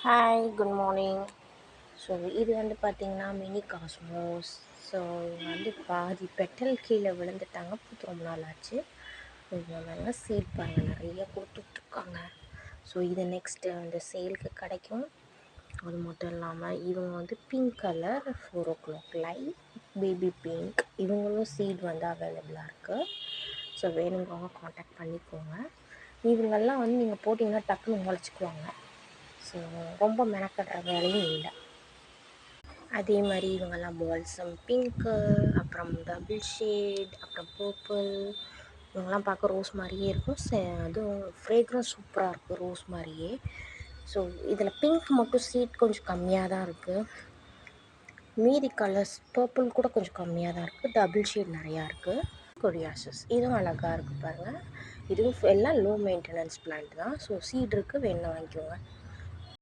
Hi good morning. So இது வந்து பார்த்திங்கன்னா மினி காஸ்மோஸ். ஸோ இவங்க வந்து பாதி பெட்டல் கீழே விழுந்துட்டாங்க, பூத்து ரொம்ப நாள் ஆச்சு. இவங்க நல்லா சீட் பாருங்கள் நிறைய கொடுத்துட்ருக்காங்க. ஸோ இது நெக்ஸ்ட்டு அந்த சேலுக்கு கிடைக்கும். அது மட்டும் இல்லாமல் இவங்க வந்து pink colour 4 o'clock light baby pink, இவங்களும் சீட் வந்து அவைலபிளாக இருக்குது. ஸோ வேணுங்கிறவங்க காண்டாக்ட் பண்ணிக்கோங்க. இவங்கெல்லாம் வந்து நீங்கள் போட்டிங்கன்னா டக்குன்னு முளைச்சிக்குவாங்க. ஸோ ரொம்ப மெனக்கடுற வேலையும் இல்லை. அதே மாதிரி இவங்கெல்லாம் பால்சம் பிங்க்கு, அப்புறம் டபுள் ஷேட், அப்புறம் பர்பிள். இவங்கெல்லாம் பார்க்க ரோஸ் மாதிரியே இருக்கும். அதுவும் ஃப்ரேக்ரன்ஸ் சூப்பராக இருக்குது ரோஸ் மாதிரியே. ஸோ இதில் பிங்க் மட்டும் சீட் கொஞ்சம் கம்மியாக தான் இருக்குது. மீதி கலர்ஸ் பர்பிள் கூட கொஞ்சம் கம்மியாக தான் இருக்குது. டபுள் ஷேட் நிறையா இருக்குது. கொரியாசஸ் இதுவும் அழகாக இருக்குது பாருங்கள். இதுவும் எல்லாம் லோ மெயின்டெனன்ஸ் பிளான்ட் தான். ஸோ சீட் இருக்குது, வேணும்னா வாங்கிக்கோங்க.